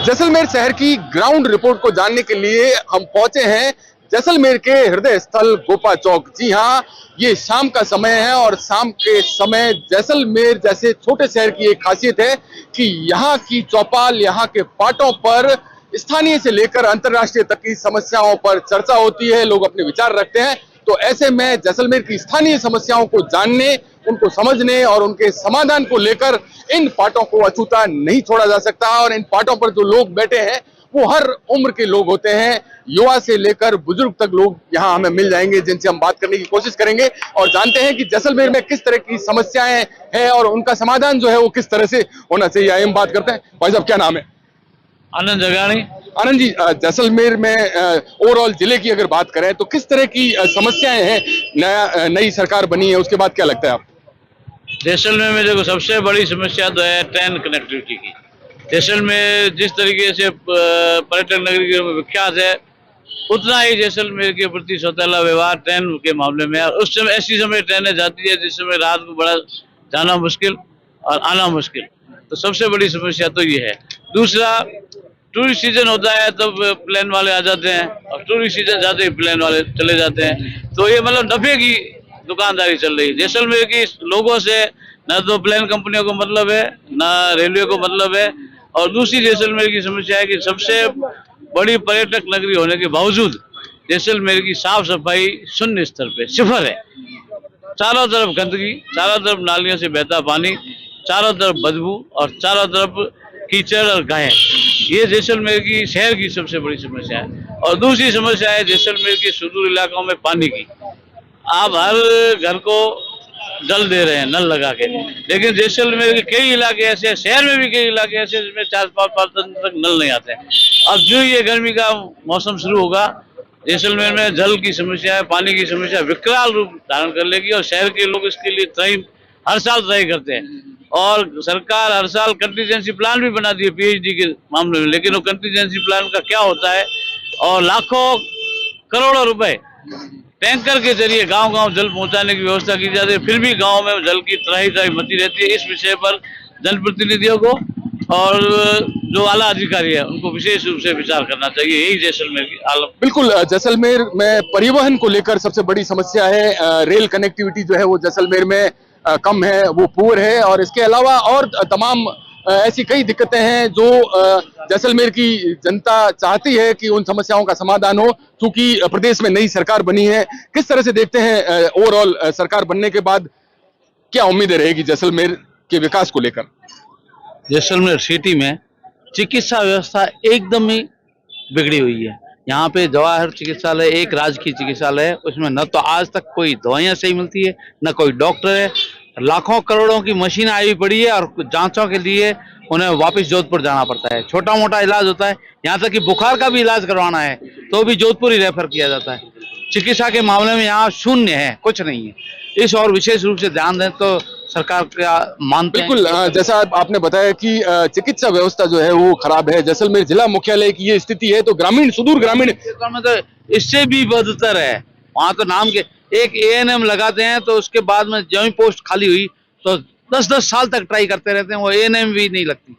जैसलमेर शहर की ground report को जानने के लिए हम पहुंचे हैं जैसलमेर के हृदय स्थल गोपा चौक। जी हां, ये शाम का समय है और शाम के समय जैसलमेर जैसे छोटे शहर की एक खासियत है कि यहाँ की चौपाल, यहाँ के पाटों पर स्थानीय से लेकर अंतर्राष्ट्रीय तक की समस्याओं पर चर्चा होती है, लोग अपने विचार रखते हैं। तो ऐसे में जैसलमेर की स्थानीय समस्याओं को जानने, उनको समझने और उनके समाधान को लेकर इन पाटों को अछूता नहीं छोड़ा जा सकता। और इन पाटों पर जो लोग बैठे हैं वो हर उम्र के लोग होते हैं, युवा से लेकर बुजुर्ग तक लोग यहाँ हमें मिल जाएंगे, जिनसे हम बात करने की कोशिश करेंगे और जानते हैं कि जैसलमेर में किस तरह की समस्याएं हैं और उनका समाधान जो है वो किस तरह से होना चाहिए। आइए हम बात करते हैं। भाई साहब, क्या नाम है? आनंद जगानी। आनंद जी, जैसलमेर में ओवरऑल जिले की अगर बात करें तो किस तरह की समस्याएं हैं? नई सरकार बनी है, उसके बाद क्या लगता है आपको? जैसलमेर में देखो, सबसे बड़ी समस्या तो है ट्रेन कनेक्टिविटी की। जैसलमेर जिस तरीके से पर्यटन नगरी के विख्यात है, उतना ही जैसलमेर के प्रति सौतेला व्यवहार ट्रेन के मामले में है। उस समय ऐसी समय ट्रेनें जाती है जिस समय रात को बड़ा जाना मुश्किल और आना मुश्किल। तो सबसे बड़ी समस्या तो ये है। दूसरा, टूरिस्ट सीजन होता है तब प्लेन वाले आ जाते हैं और टूरिस्ट सीजन जाते ही प्लेन वाले चले जाते हैं। तो ये मतलब नफे की दुकानदारी चल रही है। जैसलमेर की लोगों से न तो प्लेन कंपनियों को मतलब है, न रेलवे को मतलब है। और दूसरी जैसलमेर की समस्या है कि सबसे बड़ी पर्यटक नगरी होने के बावजूद जैसलमेर की साफ सफाई शून्य स्तर पे, सिफर है। चारों तरफ गंदगी, चारों तरफ नालियों से बहता पानी, चारों तरफ बदबू और चारों तरफ कीचड़ और गायें। ये जैसलमेर की शहर की सबसे बड़ी समस्या है। और दूसरी समस्या है जैसलमेर के सुदूर इलाकों में पानी की। आप हर घर को जल दे रहे हैं नल लगा के, लेकिन जैसलमेर के कई इलाके ऐसे हैं, शहर में भी कई इलाके ऐसे हैं जिसमें 4-5 दिन तक नल नहीं आते हैं। अब जो ये गर्मी का मौसम शुरू होगा, जैसलमेर में जल की समस्या है, पानी की समस्या विकराल रूप धारण कर लेगी और शहर के लोग इसके लिए हर साल ट्राई करते हैं। और सरकार हर साल कंटीजेंसी प्लान भी बनाती है पीएचडी के मामले में, लेकिन वो कंटीजेंसी प्लान का क्या होता है? और लाखों करोड़ों रुपए टैंकर के जरिए गांव-गांव जल पहुंचाने की व्यवस्था की जाती है, फिर भी गांव में जल की त्राही मची रहती है। इस विषय पर जनप्रतिनिधियों को और जो आला अधिकारी है उनको विशेष रूप से विचार करना चाहिए। यही जैसलमेर की हालत। बिल्कुल, जैसलमेर में परिवहन को लेकर सबसे बड़ी समस्या है। रेल कनेक्टिविटी जो है वो जैसलमेर में कम है, वो पुअर है। और इसके अलावा और तमाम ऐसी कई दिक्कतें हैं जो जैसलमेर की जनता चाहती है कि उन समस्याओं का समाधान हो। क्योंकि प्रदेश में नई सरकार बनी है, किस तरह से देखते हैं ओवरऑल सरकार बनने के बाद क्या उम्मीदें रहेगी जैसलमेर के विकास को लेकर? जैसलमेर सिटी में चिकित्सा व्यवस्था एकदम ही बिगड़ी हुई है। यहाँ पे जवाहर चिकित्सालय एक राजकीय चिकित्सालय है, उसमें न तो आज तक कोई दवाइयाँ सही मिलती है, न कोई डॉक्टर है। लाखों करोड़ों की मशीन आई पड़ी है और जांचों के लिए उन्हें वापस जोधपुर जाना पड़ता है। छोटा मोटा इलाज होता है, यहाँ तक कि बुखार का भी इलाज करवाना है तो भी जोधपुर ही रेफर किया जाता है। चिकित्सा के मामले में यहाँ शून्य है, कुछ नहीं है। इस और विशेष रूप से ध्यान दें तो सरकार का मानते हैं। बिल्कुल, जैसा आपने बताया कि चिकित्सा व्यवस्था जो है वो खराब है। जैसलमेर जिला मुख्यालय की ये स्थिति है, तो ग्रामीण, सुदूर ग्रामीण क्षेत्र में तो इससे भी बदतर है। वहाँ तो नाम के एक एएनएम लगाते हैं तो उसके बाद में जो ही पोस्ट खाली हुई तो 10-10 साल तक ट्राई करते रहते हैं, वो एएनएम भी नहीं लगती।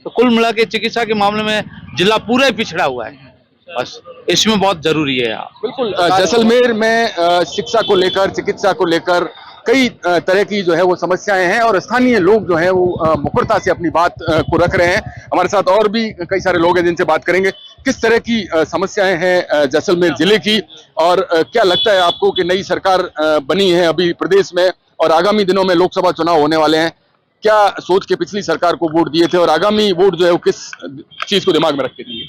तो कुल मिला के चिकित्सा के मामले में जिला पूरा ही पिछड़ा हुआ है। बस इसमें बहुत जरूरी है। बिल्कुल, जैसलमेर में शिक्षा को लेकर, चिकित्सा को लेकर कई तरह की जो है वो समस्याएं हैं और स्थानीय लोग जो है वो मुखरता से अपनी बात को रख रहे हैं। हमारे साथ और भी कई सारे लोग हैं जिनसे बात करेंगे। किस तरह की समस्याएं हैं जैसलमेर जिले की और क्या लगता है आपको कि नई सरकार बनी है अभी प्रदेश में और आगामी दिनों में लोकसभा चुनाव होने वाले हैं, क्या सोच के पिछली सरकार को वोट दिए थे और आगामी वोट जो है वो किस चीज को दिमाग में रख के दिए?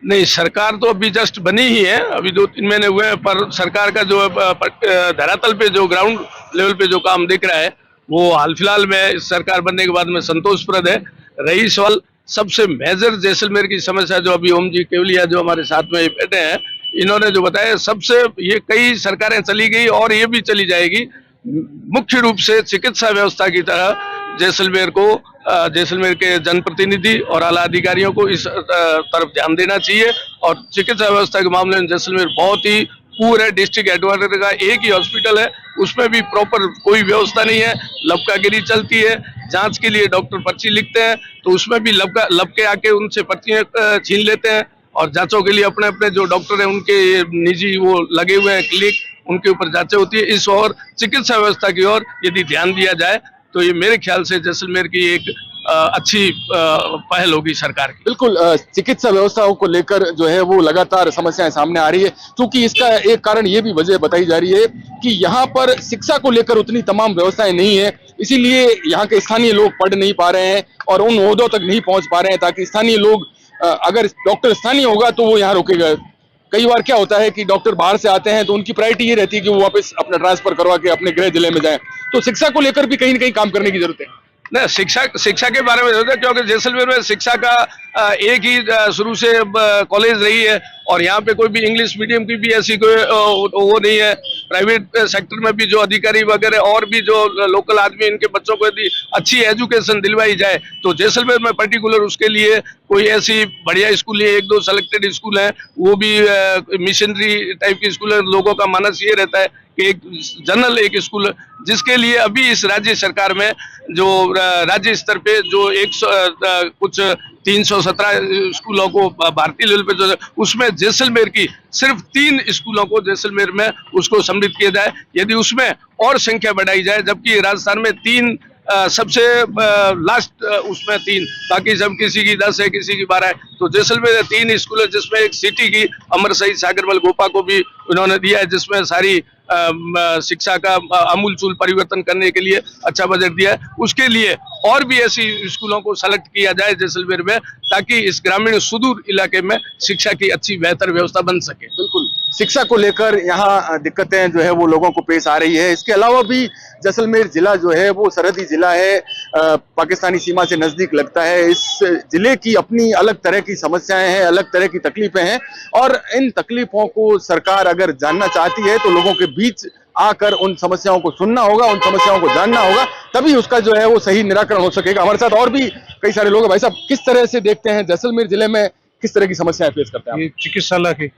नहीं, सरकार तो अभी जस्ट बनी ही है, अभी 2-3 महीने हुए हैं, पर सरकार का जो धरातल पे जो ग्राउंड लेवल पे जो काम दिख रहा है वो हाल फिलहाल में इस सरकार बनने के बाद में संतोषप्रद है। रही सवाल सबसे मेजर जैसलमेर की समस्या, जो अभी ओम जी केवलिया जो हमारे साथ में बैठे हैं, इन्होंने जो बताया, सबसे ये कई सरकारें चली गई और ये भी चली जाएगी। मुख्य रूप से चिकित्सा व्यवस्था की तरह जैसलमेर के जनप्रतिनिधि और आला अधिकारियों को इस तरफ ध्यान देना चाहिए। और चिकित्सा व्यवस्था के मामले में जैसलमेर बहुत ही पूरे डिस्ट्रिक्ट हेडक्वार्टर का एक ही हॉस्पिटल है, उसमें भी प्रॉपर कोई व्यवस्था नहीं है, लपकागिरी चलती है। जांच के लिए डॉक्टर पर्ची लिखते हैं तो उसमें भी लब के आके उनसे पर्चियां छीन लेते हैं और जांचों के लिए अपने अपने जो डॉक्टर हैं उनके निजी वो लगे हुए हैं क्लिनिक, उनके ऊपर जांचें होती है। इस और चिकित्सा व्यवस्था की ओर यदि ध्यान दिया जाए तो ये मेरे ख्याल से जैसलमेर की एक अच्छी पहल होगी सरकार की। बिल्कुल, चिकित्सा व्यवस्थाओं को लेकर जो है वो लगातार समस्याएं सामने आ रही है, क्योंकि इसका एक कारण ये भी वजह बताई जा रही है कि यहाँ पर शिक्षा को लेकर उतनी तमाम व्यवस्थाएं नहीं है, इसीलिए यहाँ के स्थानीय लोग पढ़ नहीं पा रहे हैं और उन ओहदों तक नहीं पहुंच पा रहे हैं ताकि स्थानीय लोग, अगर डॉक्टर स्थानीय होगा तो वो यहाँ रुकेगा। कई बार क्या होता है कि डॉक्टर बाहर से आते हैं तो उनकी प्रायोरिटी ये रहती है कि वो वापस अपना ट्रांसफर करवा के अपने गृह जिले में जाएं, तो शिक्षा को लेकर भी कहीं ना कहीं काम करने की जरूरत है। नहीं, शिक्षा के बारे में होता है क्योंकि जैसलमेर में शिक्षा का एक ही शुरू से कॉलेज रही है और यहाँ पे कोई भी इंग्लिश मीडियम की भी ऐसी कोई वो नहीं है। प्राइवेट सेक्टर में भी जो अधिकारी वगैरह और भी जो लोकल आदमी इनके बच्चों को यदि अच्छी एजुकेशन दिलवाई जाए तो जैसलमेर में पर्टिकुलर उसके लिए कोई ऐसी बढ़िया स्कूल है, एक दो सेलेक्टेड स्कूल हैं, वो भी मिशनरी टाइप के स्कूल है। लोगों का मानस ये रहता है कि एक जनरल एक स्कूल, जिसके लिए अभी इस राज्य सरकार में जो राज्य स्तर पे जो कुछ 317 स्कूलों को भारतीय लेवल पे जो उसमें जैसलमेर की सिर्फ 3 स्कूलों को जैसलमेर में उसको सम्मिलित किया जाए। यदि उसमें और संख्या बढ़ाई जाए, जबकि राजस्थान में 3 सबसे लास्ट उसमें 3, बाकी सब किसी की 10 है किसी की 12 है, तो जैसलमेर 3 स्कूल है जिसमें एक सिटी की अमर शहीद सागरमल गोपा को भी उन्होंने दिया है, जिसमें सारी शिक्षा का आमूलचूल परिवर्तन करने के लिए अच्छा बजट दिया है। उसके लिए और भी ऐसी स्कूलों को सेलेक्ट किया जाए जैसलमेर में ताकि इस ग्रामीण सुदूर इलाके में शिक्षा की अच्छी बेहतर व्यवस्था बन सके। बिल्कुल, शिक्षा को लेकर यहाँ दिक्कतें जो है वो लोगों को पेश आ रही है। इसके अलावा भी जैसलमेर जिला जो है वो सरहदी जिला है, पाकिस्तानी सीमा से नजदीक लगता है। इस जिले की अपनी अलग तरह की समस्याएं हैं, अलग तरह की तकलीफें हैं और इन तकलीफों को सरकार अगर जानना चाहती है तो लोगों के बीच आकर उन समस्याओं को सुनना होगा, उन समस्याओं को जानना होगा, तभी उसका जो है वो सही निराकरण हो सकेगा। हमारे साथ और भी कई सारे लोग हैं। भाई साहब, किस तरह से देखते हैं जैसलमेर जिले में किस तरह की समस्याएं फेस करते हैं? ये चिकित्सालय की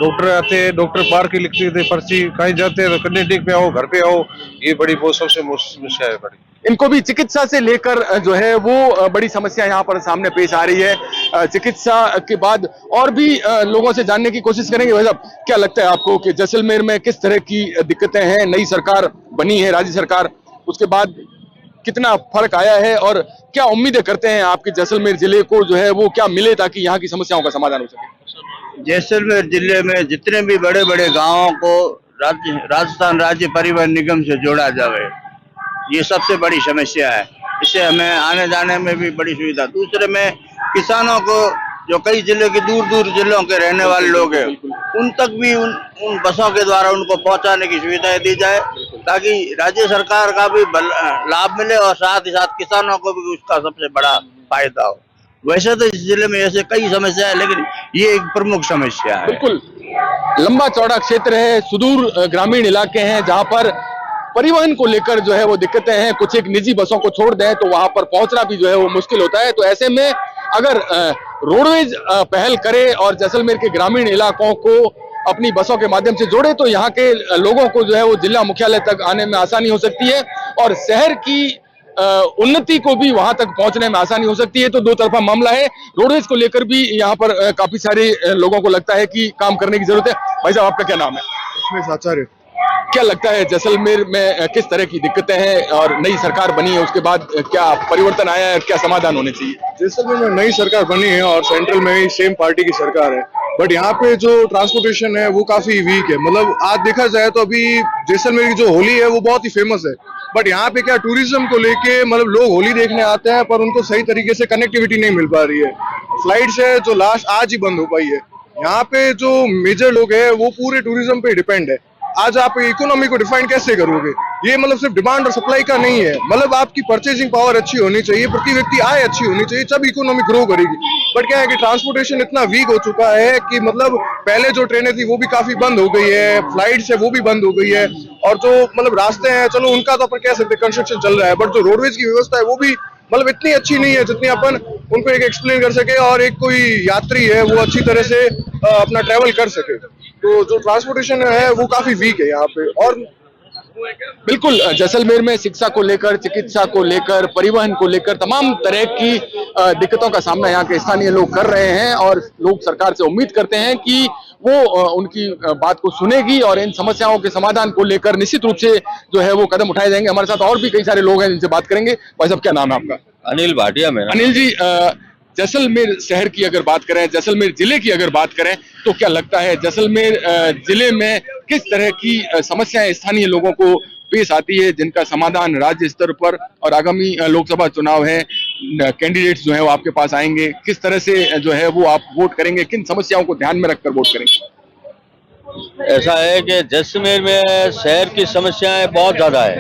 डॉक्टर आते हैं, डॉक्टर पार की लिखते थे पर्ची, कहीं जाते हैं तो क्लिनिक पे आओ, घर पे आओ, ये बड़ी बहुत सबसे समस्या है बड़ी। इनको भी चिकित्सा से लेकर जो है वो बड़ी समस्या यहाँ पर सामने पेश आ रही है। चिकित्सा के बाद और भी लोगों से जानने की कोशिश करेंगे। भाई साहब, क्या लगता है आपको कि जैसलमेर में किस तरह की दिक्कतें हैं? नई सरकार बनी है, राज्य सरकार, उसके बाद कितना फर्क आया है और क्या उम्मीदें करते हैं आपके जैसलमेर जिले को जो है वो क्या मिले ताकि यहाँ की समस्याओं का समाधान हो सके? जैसलमेर जिले में जितने भी बड़े बड़े गांवों को राजस्थान राज्य परिवहन निगम से जोड़ा जाए, ये सबसे बड़ी समस्या है। इससे हमें आने जाने में भी बड़ी सुविधा। दूसरे में किसानों को, जो कई जिले के दूर दूर जिलों के रहने वाले लोग हैं, उन तक भी उन बसों के द्वारा उनको पहुंचाने की सुविधाएं दी जाए ताकि राज्य सरकार का भी लाभ मिले और साथ ही साथ किसानों को भी उसका सबसे बड़ा फायदा हो। वैसे तो इस जिले में ऐसे कई समस्या है, लेकिन ये एक प्रमुख समस्या है। बिल्कुल, लंबा चौड़ा क्षेत्र है, सुदूर ग्रामीण इलाके हैं जहां पर परिवहन को लेकर जो है वो दिक्कतें हैं। कुछ एक निजी बसों को छोड़ दें तो वहां पर पहुंचना भी जो है वो मुश्किल होता है। तो ऐसे में अगर रोडवेज पहल करे और जैसलमेर के ग्रामीण इलाकों को अपनी बसों के माध्यम से जोड़े तो यहाँ के लोगों को जो है वो जिला मुख्यालय तक आने में आसानी हो सकती है और शहर की उन्नति को भी वहां तक पहुंचने में आसानी हो सकती है। तो दो तरफा मामला है। रोडवेज को लेकर भी यहाँ पर काफी सारे लोगों को लगता है कि काम करने की जरूरत है। भाई साहब, आपका क्या नाम है? इसमें आचार्य, क्या लगता है जैसलमेर में किस तरह की दिक्कतें हैं और नई सरकार बनी है उसके बाद क्या परिवर्तन आया है, क्या समाधान होने चाहिए? जैसलमेर में नई सरकार बनी है और सेंट्रल में ही सेम पार्टी की सरकार है, बट यहाँ पे जो ट्रांसपोर्टेशन है वो काफी वीक है। मतलब आज देखा जाए तो अभी जैसलमेर की जो होली है वो बहुत ही फेमस है, बट यहाँ पे क्या टूरिज्म को लेके मतलब लोग होली देखने आते हैं पर उनको सही तरीके से कनेक्टिविटी नहीं मिल पा रही है। फ्लाइट से जो लास्ट आज ही बंद हो पाई है। यहाँ पे जो मेजर लोग है वो पूरे टूरिज्म पे डिपेंड है। आज आप इकोनॉमी को डिफाइन कैसे करोगे? ये मतलब सिर्फ डिमांड और सप्लाई का नहीं है। मतलब आपकी परचेजिंग पावर अच्छी होनी चाहिए, प्रति व्यक्ति आय अच्छी होनी चाहिए, तब इकोनॉमी ग्रो करेगी। बट क्या है कि ट्रांसपोर्टेशन इतना वीक हो चुका है कि मतलब पहले जो ट्रेनें थी वो भी काफी बंद हो गई है, फ्लाइट्स है वो भी बंद हो गई है, और जो मतलब रास्ते हैं चलो उनका तो अपन कह सकते हैं कंस्ट्रक्शन चल रहा है, बट जो रोडवेज की व्यवस्था है वो भी मतलब इतनी अच्छी नहीं है जितनी अपन उनको एक एक्सप्लेन कर सके और एक कोई यात्री है वो अच्छी तरह से अपना ट्रेवल कर सके। तो जो ट्रांसपोर्टेशन है वो काफी वीक है यहाँ पे। और बिल्कुल, जैसलमेर में शिक्षा को लेकर, चिकित्सा को लेकर, परिवहन को लेकर तमाम तरह की दिक्कतों का सामना यहाँ के स्थानीय लोग कर रहे हैं और लोग सरकार से उम्मीद करते हैं कि वो उनकी बात को सुनेगी और इन समस्याओं के समाधान को लेकर निश्चित रूप से जो है वो कदम उठाए जाएंगे। हमारे साथ और भी कई सारे लोग हैं जिनसे बात करेंगे। भाई साहब, क्या नाम है आपका? अनिल भाटिया मेरा। अनिल जी, जैसलमेर शहर की अगर बात करें, जैसलमेर जिले की अगर बात करें, तो क्या लगता है जैसलमेर जिले में किस तरह की समस्याएं स्थानीय लोगों को पेश आती है जिनका समाधान राज्य स्तर पर और आगामी लोकसभा चुनाव है, कैंडिडेट्स जो है वो आपके पास आएंगे, किस तरह से जो है वो आप वोट करेंगे, किन समस्याओं को ध्यान में रखकर वोट करेंगे? ऐसा है कि जैसलमेर में शहर की समस्याएं बहुत ज्यादा है।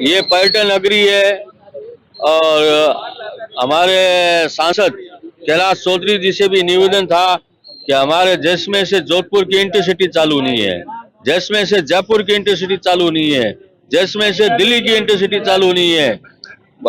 ये पर्यटन नगरी है और हमारे सांसद कैलाश चौधरी जी से भी निवेदन था कि हमारे जैसलमेर से जोधपुर की इंटरसिटी चालू नहीं है, जैसलमेर से जयपुर की इंटरसिटी चालू नहीं है, जैसलमेर से दिल्ली की इंटरसिटी चालू नहीं है।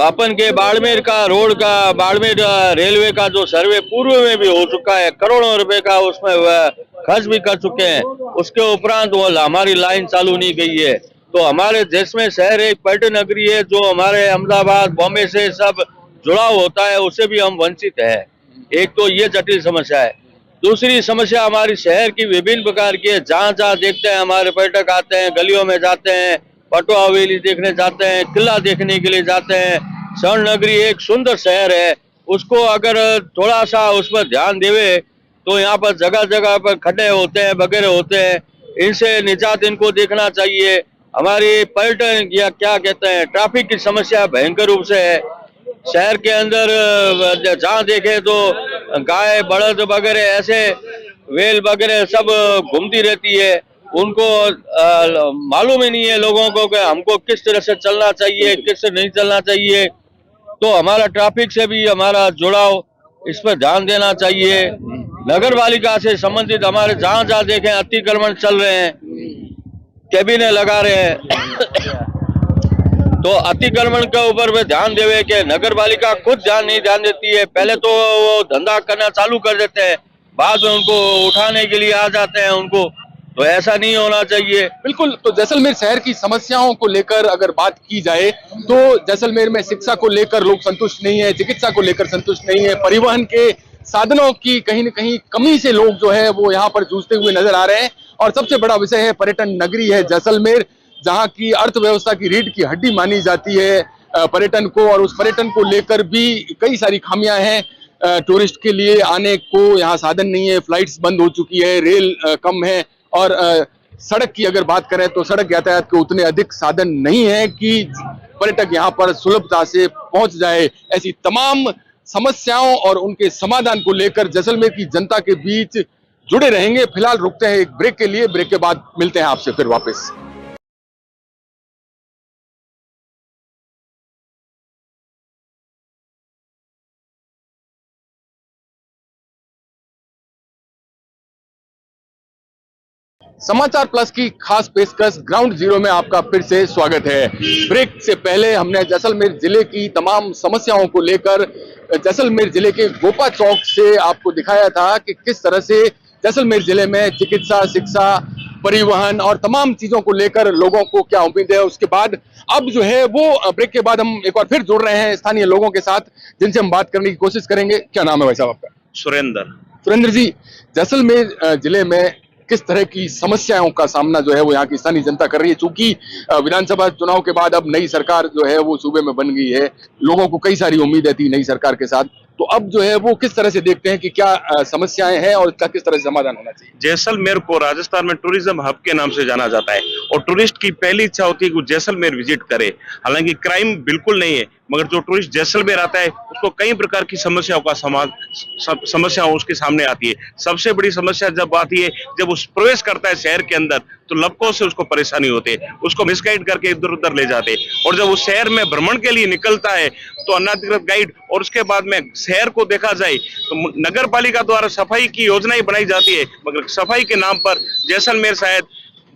अपन के बाड़मेर का रोड का, बाड़मेर रेलवे का जो सर्वे पूर्व में भी हो चुका है, करोड़ों रुपए का उसमें खर्च भी कर चुके हैं, उसके उपरांत वो हमारी लाइन चालू नहीं गई है। तो हमारे जैसलमेर शहर एक पर्यटन नगरी है जो हमारे अहमदाबाद, बॉम्बे से सब जुड़ाव होता है, उससे भी हम वंचित है। एक तो ये जटिल समस्या है। दूसरी समस्या हमारी शहर की विभिन्न प्रकार की है। जहाँ जहाँ देखते हैं हमारे पर्यटक आते हैं, गलियों में जाते हैं, पटवा हवेली देखने जाते हैं, किला देखने के लिए जाते हैं। स्वर्ण नगरी एक सुंदर शहर है, उसको अगर थोड़ा सा उस पर ध्यान देवे तो यहाँ पर जगह जगह पर खड्डे होते हैं, वगैरह होते हैं, इनसे निजात इनको देखना चाहिए। हमारी पर्यटन या क्या कहते हैं ट्रैफिक की समस्या भयंकर रूप से है। शहर के अंदर जहाँ देखे तो गाय, बड़द वगैरह ऐसे वेल वगैरह सब घूमती रहती है। उनको मालूम ही नहीं है लोगों को कि हमको किस तरह से चलना चाहिए, किस तरह नहीं चलना चाहिए। तो हमारा ट्रैफिक से भी हमारा जुड़ाव, इस पर ध्यान देना चाहिए। नगर पालिका से संबंधित हमारे जहाँ जहाँ देखें अतिक्रमण चल रहे हैं, कैबिने लगा रहे हैं, तो अतिक्रमण के ऊपर भी ध्यान देवे कि नगर पालिका खुद ध्यान देती है। पहले तो वो धंधा करना चालू कर देते हैं, बाद में उनको उठाने के लिए आ जाते हैं उनको, तो ऐसा नहीं होना चाहिए। बिल्कुल, तो जैसलमेर शहर की समस्याओं को लेकर अगर बात की जाए तो जैसलमेर में शिक्षा को लेकर लोग संतुष्ट नहीं है, चिकित्सा को लेकर संतुष्ट नहीं है, परिवहन के साधनों की कहीं न कहीं कमी से लोग जो है वो यहाँ पर जूझते हुए नजर आ रहे हैं। और सबसे बड़ा विषय है पर्यटन नगरी है जैसलमेर, जहाँ की अर्थव्यवस्था की रीढ़ की हड्डी मानी जाती है पर्यटन को, और उस पर्यटन को लेकर भी कई सारी खामियां हैं। टूरिस्ट के लिए आने को यहाँ साधन नहीं है, फ्लाइट्स बंद हो चुकी है, रेल कम है, और सड़क की अगर बात करें तो सड़क यातायात के उतने अधिक साधन नहीं है कि पर्यटक यहाँ पर सुलभता से पहुंच जाए। ऐसी तमाम समस्याओं और उनके समाधान को लेकर जैसलमेर की जनता के बीच जुड़े रहेंगे। फिलहाल रुकते हैं एक ब्रेक के लिए, ब्रेक के बाद मिलते हैं आपसे फिर वापस। समाचार प्लस की खास पेशकश ग्राउंड जीरो में आपका फिर से स्वागत है। ब्रेक से पहले हमने जैसलमेर जिले की तमाम समस्याओं को लेकर जैसलमेर जिले के गोपा चौक से आपको दिखाया था कि किस तरह से जैसलमेर जिले में चिकित्सा, शिक्षा, परिवहन और तमाम चीजों को लेकर लोगों को क्या उम्मीद है। उसके बाद अब जो है वो ब्रेक के बाद हम एक बार फिर जुड़ रहे हैं स्थानीय लोगों के साथ, जिनसे हम बात करने की कोशिश करेंगे। क्या नाम है भाई साहब आपका? सुरेंद्र जी, जैसलमेर जिले में किस तरह की समस्याओं का सामना जो है वो यहाँ की स्थानीय जनता कर रही है? चूंकि विधानसभा चुनाव के बाद अब नई सरकार जो है वो सूबे में बन गई है, लोगों को कई सारी उम्मीदें थी नई सरकार के साथ, तो अब जो है वो किस तरह से देखते हैं कि क्या समस्याएं हैं और इसका किस तरह से समाधान होना चाहिए? जैसलमेर को राजस्थान में टूरिज्म हब के नाम से जाना जाता है और टूरिस्ट की पहली इच्छा होती है कि वो जैसलमेर विजिट करे। हालांकि क्राइम बिल्कुल नहीं है, मगर जो टूरिस्ट जैसलमेर आता है उसको कई प्रकार की समस्याओं का समस्या उसके सामने आती है। सबसे बड़ी समस्या जब आती है जब उस प्रवेश करता है शहर के अंदर, तो लपकों से उसको परेशानी होती है, उसको मिसगाइड करके इधर उधर ले जाते हैं। और जब उस शहर में भ्रमण के लिए निकलता है तो अनाधिकृत गाइड, और उसके बाद में शहर को देखा जाए तो नगर पालिका द्वारा सफाई की योजनाएं बनाई जाती है, मगर सफाई के नाम पर जैसलमेर शायद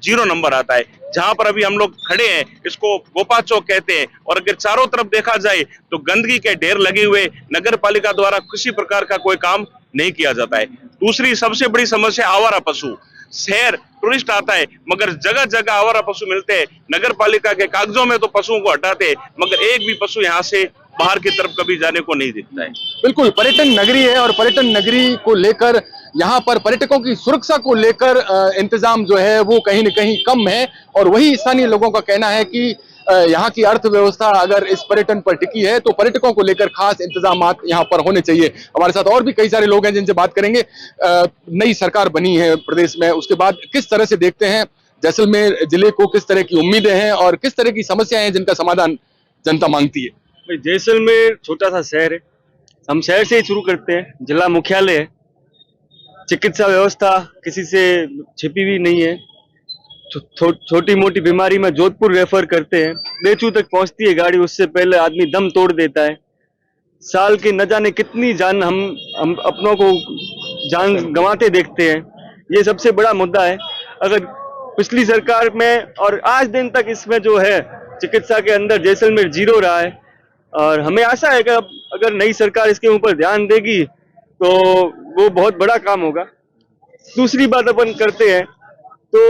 0 नंबर आता है। जहां पर अभी हम लोग खड़े हैं इसको गोपा चौक कहते हैं, और अगर चारों तरफ देखा जाए तो गंदगी के ढेर लगे हुए, नगर पालिका द्वारा किसी प्रकार का कोई काम नहीं किया जाता है। दूसरी सबसे बड़ी समस्या आवारा पशु। शहर टूरिस्ट आता है, मगर जगह जगह आवारा पशु मिलते हैं। नगर पालिका के कागजों में तो पशुओं को हटाते हैं, मगर एक भी पशु यहाँ से बाहर की तरफ कभी जाने को नहीं दिखता है। बिल्कुल पर्यटन नगरी है और पर्यटन नगरी को लेकर यहाँ पर पर्यटकों की सुरक्षा को लेकर इंतजाम जो है वो कहीं न कहीं कम है और वही स्थानीय लोगों का कहना है कि यहाँ की अर्थव्यवस्था अगर इस पर्यटन पर टिकी है तो पर्यटकों को लेकर खास इंतजाम यहाँ पर होने चाहिए। हमारे साथ और भी कई सारे लोग हैं जिनसे बात करेंगे। नई सरकार बनी है प्रदेश में, उसके बाद किस तरह से देखते हैं जैसलमेर जिले को, किस तरह की उम्मीदें हैं और किस तरह की समस्याएं हैं जिनका समाधान जनता मांगती है? जैसलमेर छोटा सा शहर है, हम शहर से ही शुरू करते हैं। जिला मुख्यालय है, चिकित्सा व्यवस्था किसी से छिपी हुई नहीं है। छोटी मोटी बीमारी में जोधपुर रेफर करते हैं, बेचू तक पहुंचती है गाड़ी, उससे पहले आदमी दम तोड़ देता है। साल की न जाने कितनी जान हम अपनों को जान गंवाते देखते हैं। ये सबसे बड़ा मुद्दा है। अगर पिछली सरकार में और आज दिन तक इसमें जो है चिकित्सा के अंदर जैसलमेर जीरो रहा है और हमें आशा है कि अगर नई सरकार इसके ऊपर ध्यान देगी तो वो बहुत बड़ा काम होगा। दूसरी बात अपन करते हैं तो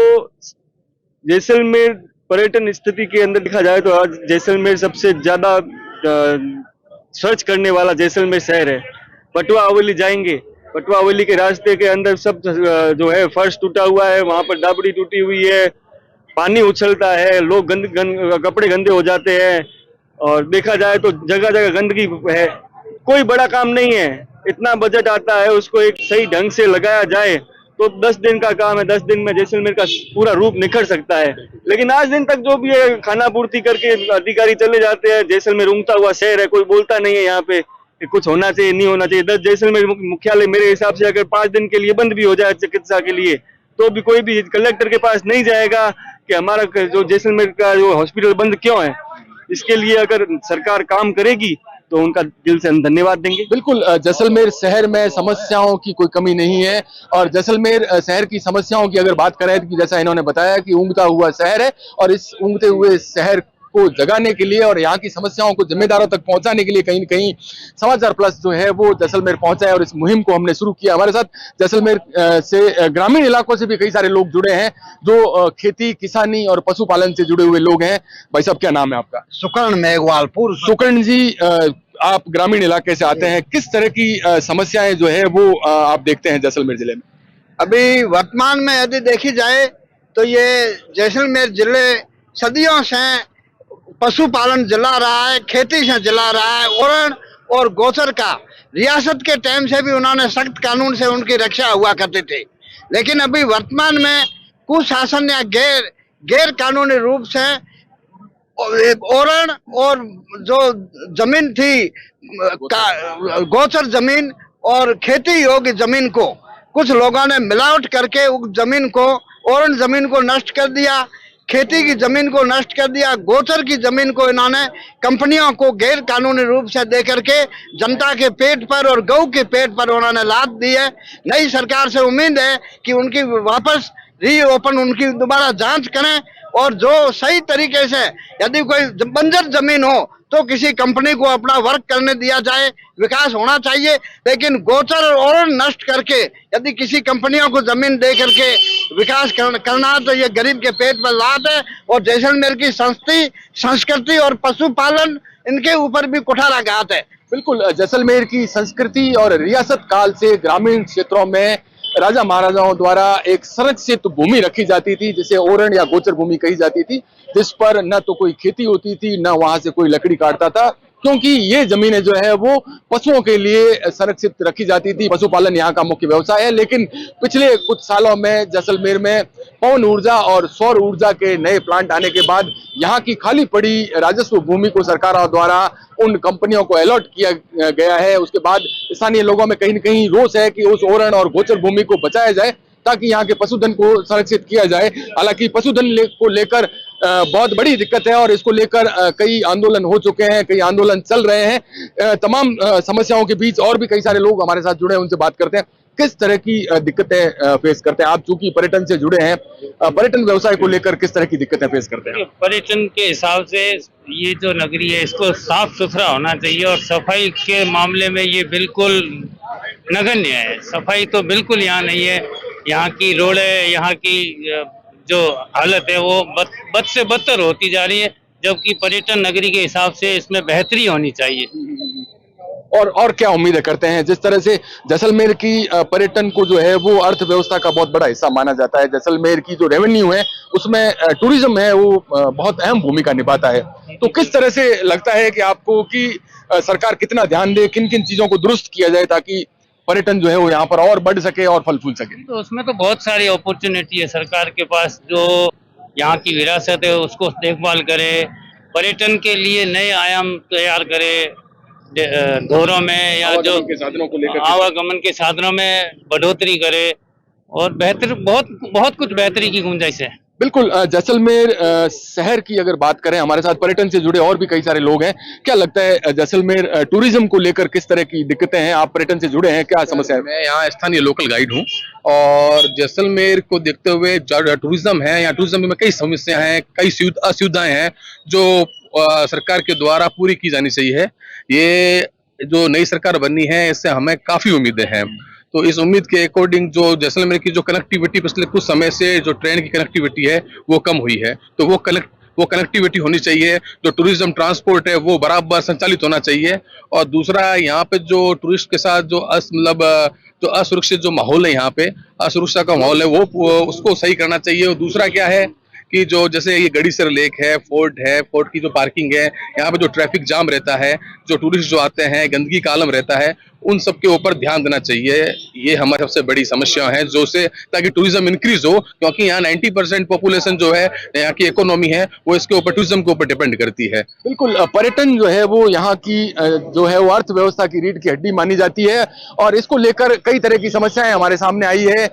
जैसलमेर पर्यटन स्थिति के अंदर देखा जाए तो आज जैसलमेर सबसे ज्यादा सर्च करने वाला जैसलमेर शहर है। पटवा हवेली जाएंगे, पटवा हवेली के रास्ते के अंदर सब जो है फर्श टूटा हुआ है, वहां पर डाबड़ी टूटी हुई है, पानी उछलता है, लोग कपड़े गंदे हो जाते हैं और देखा जाए तो जगह जगह गंदगी है। कोई बड़ा काम नहीं है, इतना बजट आता है, उसको एक सही ढंग से लगाया जाए तो 10 दिन का काम है। 10 दिन में जैसलमेर का पूरा रूप निखर सकता है। लेकिन आज दिन तक जो भी है खाना पूर्ति करके अधिकारी चले जाते हैं। जैसलमेर ऊँगता हुआ शहर है, कोई बोलता नहीं है यहाँ पे कि कुछ होना चाहिए, नहीं होना चाहिए। 10 जैसलमेर मुख्यालय मेरे हिसाब से अगर 5 दिन के लिए बंद भी हो जाए चिकित्सा के लिए तो भी कोई भी कलेक्टर के पास नहीं जाएगा कि हमारा जो जैसलमेर का जो हॉस्पिटल बंद क्यों है। इसके लिए अगर सरकार काम करेगी तो उनका दिल से हम धन्यवाद देंगे। बिल्कुल, जैसलमेर शहर में समस्याओं की कोई कमी नहीं है और जैसलमेर शहर की समस्याओं की अगर बात करें तो जैसा इन्होंने बताया कि ऊँगता हुआ शहर है और इस ऊँगते हुए शहर को जगाने के लिए और यहाँ की समस्याओं को जिम्मेदारों तक पहुंचाने के लिए कहीं न कहीं समाचार प्लस जो है वो जैसलमेर पहुंचा है और इस मुहिम को हमने शुरू किया। हमारे साथ जैसलमेर से ग्रामीण इलाकों से भी कई सारे लोग जुड़े हैं जो खेती किसानी और पशुपालन से जुड़े हुए लोग हैं। भाई साहब, क्या नाम है आपका? सुकर्ण मेघवालपुर। सुकर्ण जी, आप ग्रामीण इलाके से आते हैं, किस तरह की समस्याएं जो है वो आप देखते हैं जैसलमेर जिले में? अभी वर्तमान में यदि देखी जाए तो ये जैसलमेर जिले सदियों से पशुपालन जला रहा है, खेती से जला रहा है। ओरण और गोचर का रियासत के टाइम से भी उन्होंने सख्त कानून से उनकी रक्षा हुआ करती थी, लेकिन अभी वर्तमान में कुशासन या गैर कानूनी रूप से ओरण और जो जमीन थी गोचर जमीन और खेती योग्य जमीन को कुछ लोगों ने मिलावट करके उस जमीन को, ओरण जमीन को नष्ट कर दिया, खेती की जमीन को नष्ट कर दिया। गोचर की जमीन को इन्होंने कंपनियों को गैर कानूनी रूप से दे करके जनता के पेट पर और गौ के पेट पर उन्होंने लाद दी है। नई सरकार से उम्मीद है कि उनकी वापस रीओपन उनकी दोबारा जांच करें और जो सही तरीके से यदि कोई बंजर जमीन हो तो किसी कंपनी को अपना वर्क करने दिया जाए, विकास होना चाहिए। लेकिन गोचर और नष्ट करके यदि किसी कंपनियों को जमीन दे करके विकास करना तो ये गरीब के पेट पर लात है और जैसलमेर की संस्कृति और पशुपालन इनके ऊपर भी कुठाराघात है। बिल्कुल, जैसलमेर की संस्कृति और रियासत काल से ग्रामीण क्षेत्रों में राजा महाराजाओं द्वारा एक संरक्षित भूमि रखी जाती थी जिसे ओरण या गोचर भूमि कही जाती थी, जिस पर न तो कोई खेती होती थी न वहां से कोई लकड़ी काटता था, क्योंकि ये जमीनें जो है वो पशुओं के लिए संरक्षित रखी जाती थी। पशुपालन यहाँ का मुख्य व्यवसाय है। लेकिन पिछले कुछ सालों में जैसलमेर में पवन ऊर्जा और सौर ऊर्जा के नए प्लांट आने के बाद यहाँ की खाली पड़ी राजस्व भूमि को सरकारों द्वारा उन कंपनियों को अलॉट किया गया है। उसके बाद स्थानीय लोगों में कहीं न कहीं रोष है कि उस ओरण और गोचर भूमि को बचाया जाए ताकि यहाँ के पशुधन को संरक्षित किया जाए। हालांकि पशुधन को लेकर बहुत बड़ी दिक्कत है और इसको लेकर कई आंदोलन हो चुके हैं, कई आंदोलन चल रहे हैं। तमाम समस्याओं के बीच और भी कई सारे लोग हमारे साथ जुड़े हैं, उनसे बात करते हैं किस तरह की दिक्कतें फेस करते हैं। आप चूंकि पर्यटन से जुड़े हैं, पर्यटन व्यवसाय को लेकर किस तरह की दिक्कतें फेस करते हैं? पर्यटन के हिसाब से ये जो नगरी है इसको साफ सुथरा होना चाहिए और सफाई के मामले में ये बिल्कुल नगण्य है। सफाई तो बिल्कुल यहाँ नहीं है। यहाँ की रोडें, यहाँ की जो हालत है वो बद से बदतर होती जा रही है, जबकि पर्यटन नगरी के हिसाब से इसमें बेहतरी होनी चाहिए। और क्या उम्मीदें करते हैं? जिस तरह से जैसलमेर की पर्यटन को जो है वो अर्थव्यवस्था का बहुत बड़ा हिस्सा माना जाता है। जैसलमेर की जो रेवेन्यू है उसमें टूरिज्म है वो बहुत अहम भूमिका निभाता है। तो किस तरह से लगता है कि आपको कि सरकार कितना ध्यान दे, किन किन चीजों को दुरुस्त किया जाए ताकि पर्यटन जो है वो यहाँ पर और बढ़ सके और फल फूल सके? तो उसमें तो बहुत सारी अपॉर्चुनिटी है सरकार के पास, जो यहाँ की विरासत है उसको देखभाल करे, पर्यटन के लिए नए आयाम तैयार करे, दौरों में या जो आवागमन के साधनों को लेकर आवागमन के साधनों में बढ़ोतरी करे, और बेहतर बहुत कुछ बेहतरी की गुंजाइश है। बिल्कुल। जैसलमेर शहर की अगर बात करें, हमारे साथ पर्यटन से जुड़े और भी कई सारे लोग हैं। क्या लगता है जैसलमेर टूरिज्म को लेकर किस तरह की दिक्कतें हैं? आप पर्यटन से जुड़े हैं, क्या समस्या है? मैं यहाँ स्थानीय लोकल गाइड हूँ और जैसलमेर को देखते हुए जो टूरिज्म है, यहाँ टूरिज्म में कई समस्याएं हैं, कई असुविधाएं हैं जो सरकार के द्वारा पूरी की जानी चाहिए। ये जो नई सरकार बनी है इससे हमें काफी उम्मीदें हैं। तो इस उम्मीद के अकॉर्डिंग जो जैसलमेर की जो कनेक्टिविटी पिछले कुछ समय से जो ट्रेन की कनेक्टिविटी है वो कम हुई है, तो वो कनेक्टिविटी होनी चाहिए। जो टूरिज्म ट्रांसपोर्ट है वो बराबर संचालित होना चाहिए। और दूसरा, यहाँ पे जो टूरिस्ट के साथ जो जो असुरक्षित जो माहौल है, यहाँ पे असुरक्षा का माहौल है वो उसको सही करना चाहिए। और दूसरा क्या है कि जो जैसे ये गढ़ीसर लेक है, फोर्ट की जो पार्किंग है, यहाँ पे जो ट्रैफिक जाम रहता है, जो टूरिस्ट जो आते हैं, गंदगी का आलम रहता है, उन सब के ऊपर ध्यान देना चाहिए। ये हमारी सबसे बड़ी समस्या है जो से ताकि टूरिज्म इंक्रीज हो, क्योंकि यहाँ 90% पॉपुलेशन जो है, यहाँ की इकोनॉमी है वो इसके ऊपर टूरिज्म के ऊपर डिपेंड करती है। बिल्कुल। पर्यटन जो है वो यहाँ की जो है वो अर्थव्यवस्था की रीढ़ की हड्डी मानी जाती है और इसको लेकर कई तरह की समस्याएं हमारे सामने आई है।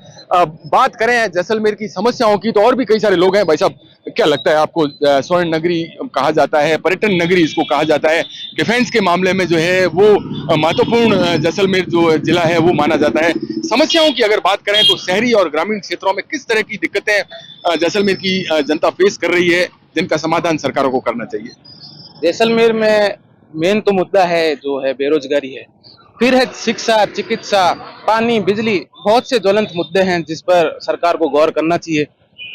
बात करें जैसलमेर की समस्याओं की तो और भी कई सारे लोग हैं। भाई साहब, क्या लगता है आपको? स्वर्ण नगरी कहा जाता है, पर्यटन नगरी इसको कहा जाता है, डिफेंस के मामले में जो है वो महत्वपूर्ण जैसलमेर जो जिला है वो माना जाता है। समस्याओं की अगर बात करें तो शहरी और ग्रामीण क्षेत्रों में किस तरह की दिक्कतें जैसलमेर की जनता फेस कर रही है, जिनका समाधान सरकारों को करना चाहिए? जैसलमेर में मेन तो मुद्दा है जो है बेरोजगारी है, फिर है शिक्षा, चिकित्सा, पानी, बिजली, बहुत से ज्वलंत मुद्दे हैं जिस पर सरकार को गौर करना चाहिए।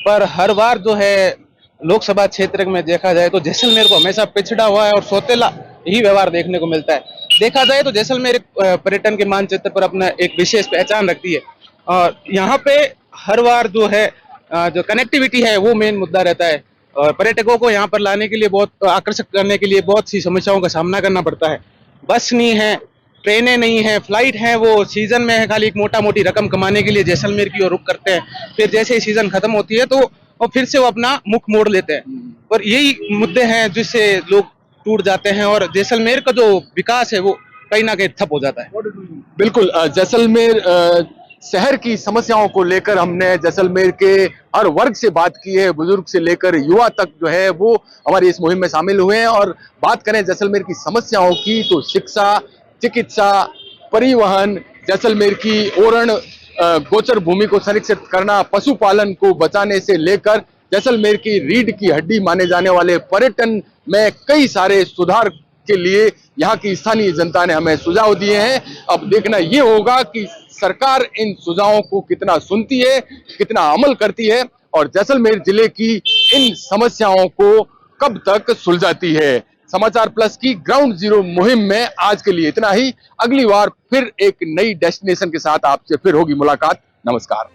पर हर बार जो है लोकसभा क्षेत्र में देखा जाए तो जैसलमेर को हमेशा पिछड़ा हुआ है और सौतेला ही व्यवहार देखने को मिलता है। देखा जाए तो जैसलमेर पर्यटन के मानचित्र पर अपना एक विशेष पहचान रखती है और यहाँ पे हर बार जो है जो कनेक्टिविटी है वो मेन मुद्दा रहता है और पर्यटकों को यहाँ पर लाने के लिए, बहुत आकर्षित करने के लिए बहुत सी समस्याओं का सामना करना पड़ता है। बस नहीं है, ट्रेनें नहीं है, फ्लाइट है, वो सीजन में है खाली एक मोटा मोटी रकम कमाने के लिए जैसलमेर की ओर रुख करते हैं, फिर जैसे ही सीजन खत्म होती है तो और फिर से वो अपना मुख मोड़ लेते हैं। और यही मुद्दे हैं जिससे लोग टूट जाते हैं और जैसलमेर का जो विकास है वो कहीं ना कहीं ठप हो जाता है। बिल्कुल। जैसलमेर शहर की समस्याओं को लेकर हमने जैसलमेर के हर वर्ग से बात की है, बुजुर्ग से लेकर युवा तक जो है वो हमारी इस मुहिम में शामिल हुए हैं। और बात करें जैसलमेर की समस्याओं की तो शिक्षा, चिकित्सा, परिवहन, जैसलमेर की ओरण गोचर भूमि को संरक्षित करना, पशुपालन को बचाने से लेकर जैसलमेर की रीढ़ की हड्डी माने जाने वाले पर्यटन में कई सारे सुधार के लिए यहाँ की स्थानीय जनता ने हमें सुझाव दिए हैं। अब देखना ये होगा कि सरकार इन सुझावों को कितना सुनती है, कितना अमल करती है और जैसलमेर जिले की इन समस्याओं को कब तक सुलझाती है। समाचार प्लस की ग्राउंड जीरो मुहिम में आज के लिए इतना ही। अगली बार फिर एक नई डेस्टिनेशन के साथ आपसे फिर होगी मुलाकात। नमस्कार।